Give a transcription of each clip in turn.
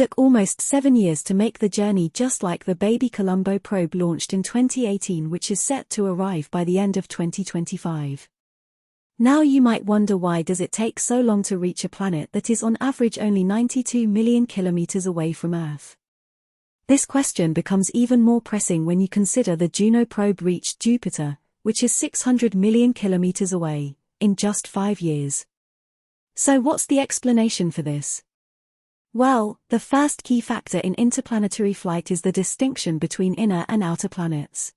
took almost 7 years to make the journey, just like the baby Colombo probe launched in 2018, which is set to arrive by the end of 2025. Now you might wonder, why does it take so long to reach a planet that is on average only 92 million kilometers away from Earth? This question becomes even more pressing when you consider the Juno probe reached Jupiter, which is 600 million kilometers away, in just 5 years. So what's the explanation for this? Well, the first key factor in interplanetary flight is the distinction between inner and outer planets.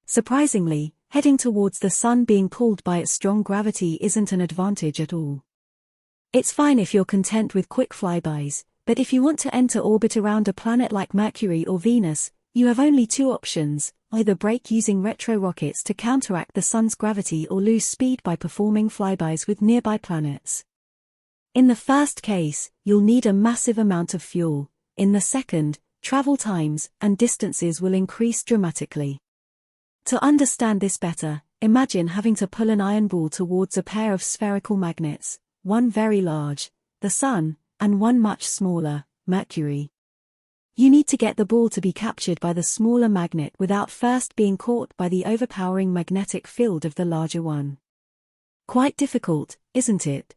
Surprisingly, heading towards the Sun being pulled by its strong gravity isn't an advantage at all. It's fine if you're content with quick flybys, but if you want to enter orbit around a planet like Mercury or Venus, you have only 2 options: either brake using retro rockets to counteract the Sun's gravity, or lose speed by performing flybys with nearby planets. In the first case, you'll need a massive amount of fuel. In the second, travel times and distances will increase dramatically. To understand this better, imagine having to pull an iron ball towards a pair of spherical magnets, one very large, the Sun, and one much smaller, Mercury. You need to get the ball to be captured by the smaller magnet without first being caught by the overpowering magnetic field of the larger one. Quite difficult, isn't it?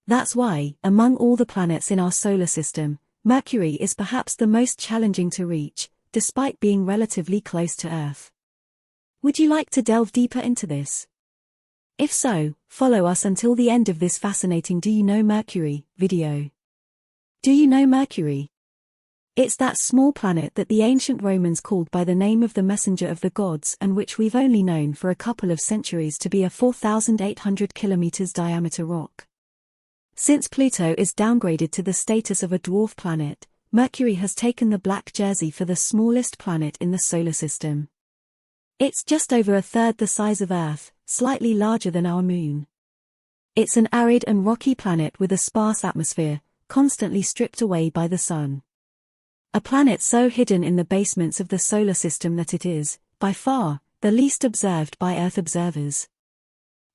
That's why, among all the planets in our solar system, Mercury is perhaps the most challenging to reach, despite being relatively close to Earth. Would you like to delve deeper into this? If so, follow us until the end of this fascinating Do You Know Mercury video. Do you know Mercury? It's that small planet that the ancient Romans called by the name of the messenger of the gods, and which we've only known for a couple of centuries to be a 4,800 kilometers diameter rock. Since Pluto is downgraded to the status of a dwarf planet, Mercury has taken the black jersey for the smallest planet in the solar system. It's just over a third the size of Earth, slightly larger than our Moon. It's an arid and rocky planet with a sparse atmosphere, constantly stripped away by the Sun. A planet so hidden in the basements of the solar system that it is, by far, the least observed by Earth observers.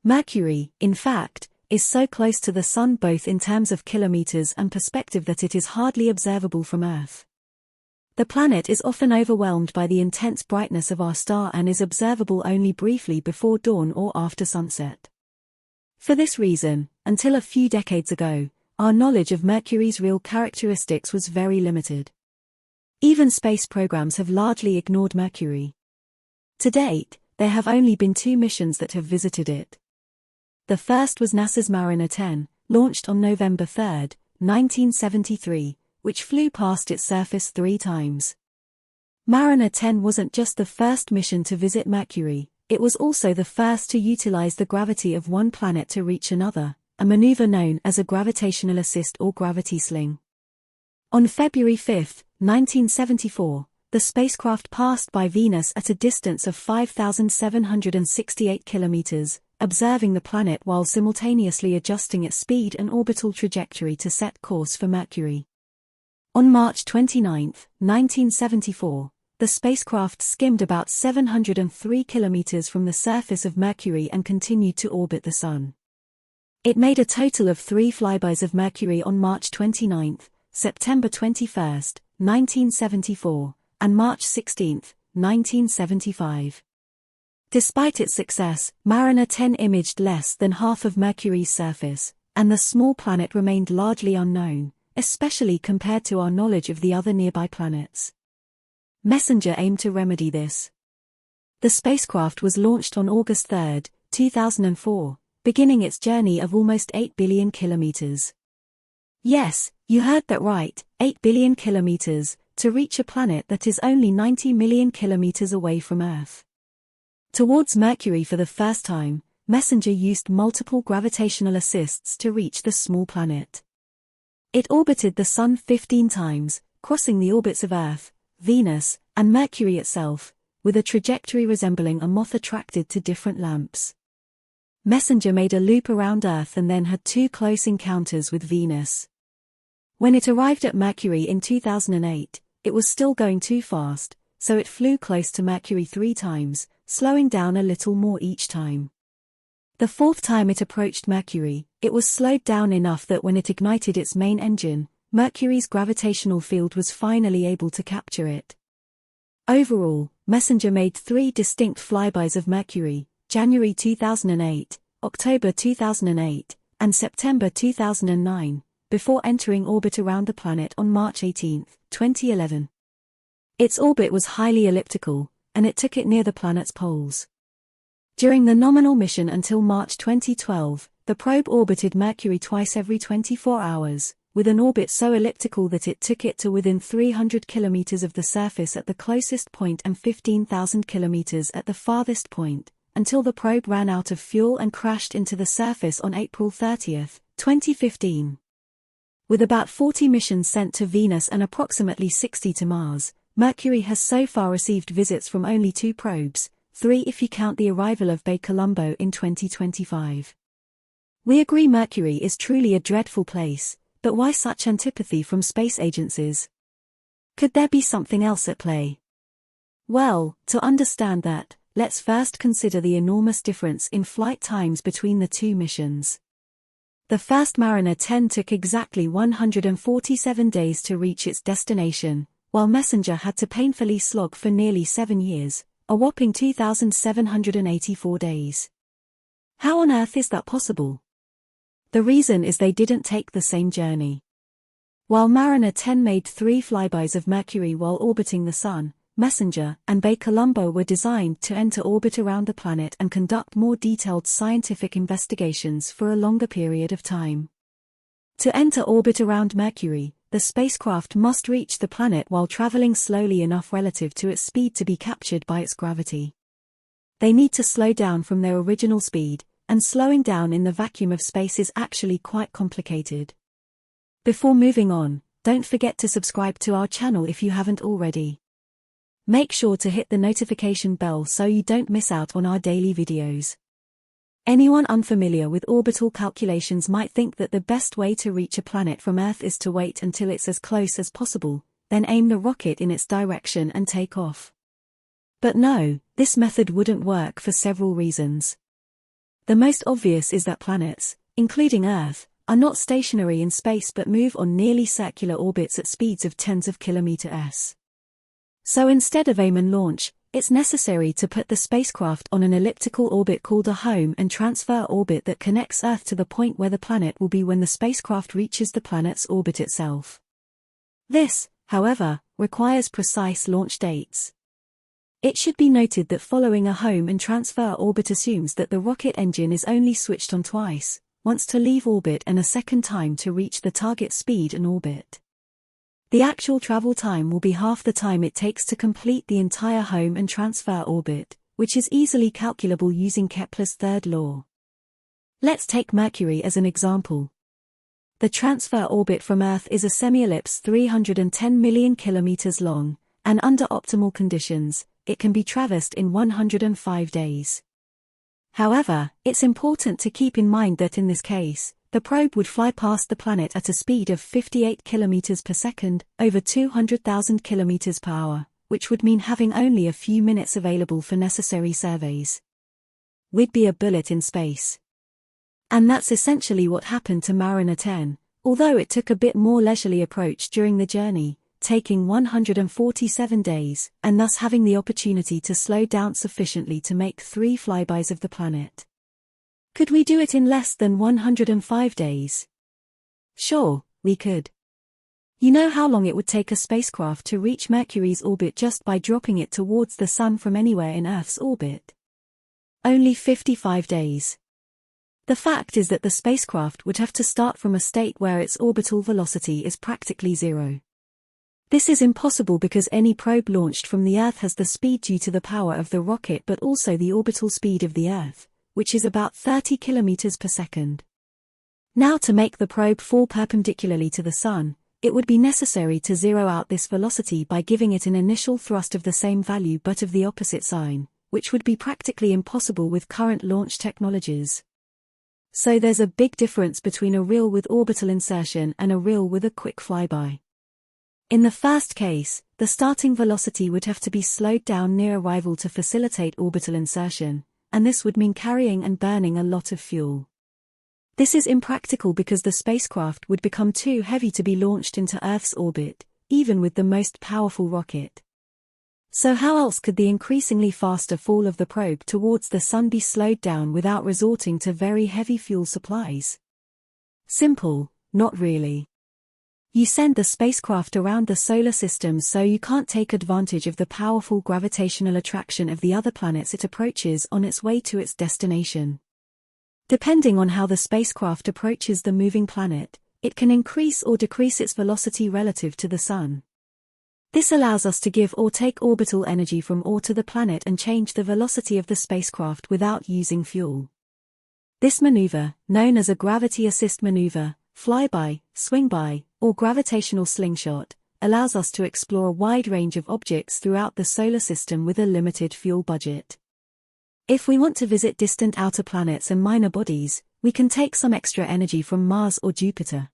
Mercury, in fact, is so close to the Sun both in terms of kilometers and perspective that it is hardly observable from Earth. The planet is often overwhelmed by the intense brightness of our star and is observable only briefly before dawn or after sunset. For this reason, until a few decades ago, our knowledge of Mercury's real characteristics was very limited. Even space programs have largely ignored Mercury. To date, there have only been 2 missions that have visited it. The first was NASA's Mariner 10, launched on November 3, 1973, which flew past its surface 3 times. Mariner 10 wasn't just the first mission to visit Mercury, it was also the first to utilize the gravity of one planet to reach another, a maneuver known as a gravitational assist or gravity sling. On February 5, 1974, the spacecraft passed by Venus at a distance of 5,768 kilometers, observing the planet while simultaneously adjusting its speed and orbital trajectory to set course for Mercury. On March 29, 1974, the spacecraft skimmed about 703 kilometers from the surface of Mercury and continued to orbit the Sun. It made a total of 3 flybys of Mercury on March 29, September 21, 1974, and March 16, 1975. Despite its success, Mariner 10 imaged less than half of Mercury's surface, and the small planet remained largely unknown, especially compared to our knowledge of the other nearby planets. Messenger aimed to remedy this. The spacecraft was launched on August 3, 2004, beginning its journey of almost 8 billion kilometers. Yes, you heard that right, 8 billion kilometers, to reach a planet that is only 90 million kilometers away from Earth. Towards Mercury for the first time, Messenger used multiple gravitational assists to reach the small planet. It orbited the Sun 15 times, crossing the orbits of Earth, Venus, and Mercury itself, with a trajectory resembling a moth attracted to different lamps. Messenger made a loop around Earth and then had 2 close encounters with Venus. When it arrived at Mercury in 2008, it was still going too fast, so it flew close to Mercury 3 times, slowing down a little more each time. The 4th time it approached Mercury, it was slowed down enough that when it ignited its main engine, Mercury's gravitational field was finally able to capture it. Overall, Messenger made 3 distinct flybys of Mercury, January 2008, October 2008, and September 2009, before entering orbit around the planet on March 18, 2011. Its orbit was highly elliptical, and it took it near the planet's poles. During the nominal mission until March 2012, the probe orbited Mercury twice every 24 hours, with an orbit so elliptical that it took it to within 300 kilometers of the surface at the closest point and 15,000 kilometers at the farthest point, until the probe ran out of fuel and crashed into the surface on April 30, 2015. With about 40 missions sent to Venus and approximately 60 to Mars, Mercury has so far received visits from only 2 probes, 3 if you count the arrival of Colombo in 2025. We agree Mercury is truly a dreadful place, but why such antipathy from space agencies? Could there be something else at play? Well, to understand that, let's first consider the enormous difference in flight times between the 2 missions. The first Mariner 10 took exactly 147 days to reach its destination, while Messenger had to painfully slog for nearly 7 years, a whopping 2,784 days. How on earth is that possible? The reason is they didn't take the same journey. While Mariner 10 made 3 flybys of Mercury while orbiting the Sun, Messenger and Colombo were designed to enter orbit around the planet and conduct more detailed scientific investigations for a longer period of time. To enter orbit around Mercury, the spacecraft must reach the planet while traveling slowly enough relative to its speed to be captured by its gravity. They need to slow down from their original speed, and slowing down in the vacuum of space is actually quite complicated. Before moving on, don't forget to subscribe to our channel if you haven't already. Make sure to hit the notification bell so you don't miss out on our daily videos. Anyone unfamiliar with orbital calculations might think that the best way to reach a planet from Earth is to wait until it's as close as possible, then aim the rocket in its direction and take off. But no, this method wouldn't work for several reasons. The most obvious is that planets, including Earth, are not stationary in space but move on nearly circular orbits at speeds of tens of kilometers. So instead of aim and launch, it's necessary to put the spacecraft on an elliptical orbit called a home and transfer orbit that connects Earth to the point where the planet will be when the spacecraft reaches the planet's orbit itself. This, however, requires precise launch dates. It should be noted that following a home and transfer orbit assumes that the rocket engine is only switched on twice, once to leave orbit and a second time to reach the target speed and orbit. The actual travel time will be half the time it takes to complete the entire home and transfer orbit, which is easily calculable using Kepler's third law. Let's take Mercury as an example. The transfer orbit from Earth is a semi-ellipse 310 million kilometers long, and under optimal conditions, it can be traversed in 105 days. However, it's important to keep in mind that in this case, the probe would fly past the planet at a speed of 58 km per second, over 200,000 km per hour, which would mean having only a few minutes available for necessary surveys. We'd be a bullet in space. And that's essentially what happened to Mariner 10, although it took a bit more leisurely approach during the journey, taking 147 days, and thus having the opportunity to slow down sufficiently to make 3 flybys of the planet. Could we do it in less than 105 days? Sure, we could. You know how long it would take a spacecraft to reach Mercury's orbit just by dropping it towards the Sun from anywhere in Earth's orbit? Only 55 days. The fact is that the spacecraft would have to start from a state where its orbital velocity is practically zero. This is impossible because any probe launched from the Earth has the speed due to the power of the rocket but also the orbital speed of the Earth, which is about 30 km per second. Now to make the probe fall perpendicularly to the Sun, it would be necessary to zero out this velocity by giving it an initial thrust of the same value but of the opposite sign, which would be practically impossible with current launch technologies. So there's a big difference between a reel with orbital insertion and a reel with a quick flyby. In the first case, the starting velocity would have to be slowed down near arrival to facilitate orbital insertion, and this would mean carrying and burning a lot of fuel. This is impractical because the spacecraft would become too heavy to be launched into Earth's orbit, even with the most powerful rocket. So how else could the increasingly faster fall of the probe towards the Sun be slowed down without resorting to very heavy fuel supplies? Simple, not really. You send the spacecraft around the solar system so you can't take advantage of the powerful gravitational attraction of the other planets it approaches on its way to its destination. Depending on how the spacecraft approaches the moving planet, it can increase or decrease its velocity relative to the Sun. This allows us to give or take orbital energy from or to the planet and change the velocity of the spacecraft without using fuel. This maneuver, known as a gravity assist maneuver, flyby, swingby, or gravitational slingshot, allows us to explore a wide range of objects throughout the solar system with a limited fuel budget. If we want to visit distant outer planets and minor bodies, we can take some extra energy from Mars or Jupiter.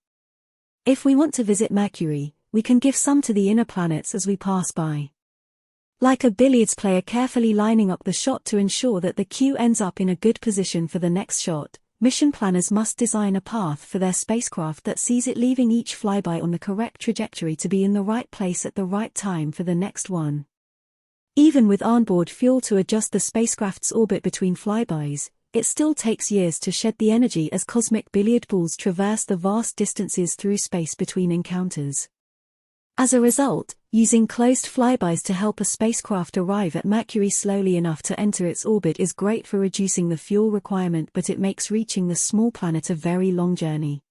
If we want to visit Mercury, we can give some to the inner planets as we pass by. Like a billiards player carefully lining up the shot to ensure that the cue ends up in a good position for the next shot, mission planners must design a path for their spacecraft that sees it leaving each flyby on the correct trajectory to be in the right place at the right time for the next one. Even with onboard fuel to adjust the spacecraft's orbit between flybys, it still takes years to shed the energy as cosmic billiard balls traverse the vast distances through space between encounters. As a result, using closed flybys to help a spacecraft arrive at Mercury slowly enough to enter its orbit is great for reducing the fuel requirement, but it makes reaching the small planet a very long journey.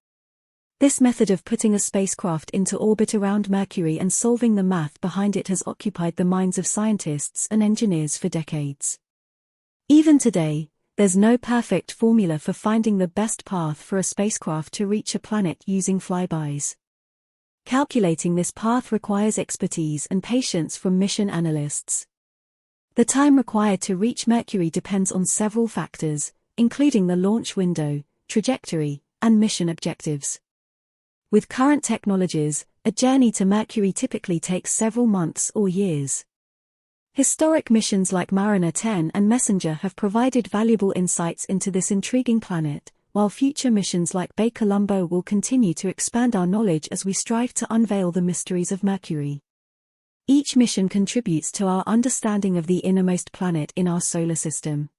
This method of putting a spacecraft into orbit around Mercury and solving the math behind it has occupied the minds of scientists and engineers for decades. Even today, there's no perfect formula for finding the best path for a spacecraft to reach a planet using flybys. Calculating this path requires expertise and patience from mission analysts. The time required to reach Mercury depends on several factors, including the launch window, trajectory, and mission objectives. With current technologies, a journey to Mercury typically takes several months or years. Historic missions like Mariner 10 and Messenger have provided valuable insights into this intriguing planet, while future missions like Colombo will continue to expand our knowledge as we strive to unveil the mysteries of Mercury. Each mission contributes to our understanding of the innermost planet in our solar system.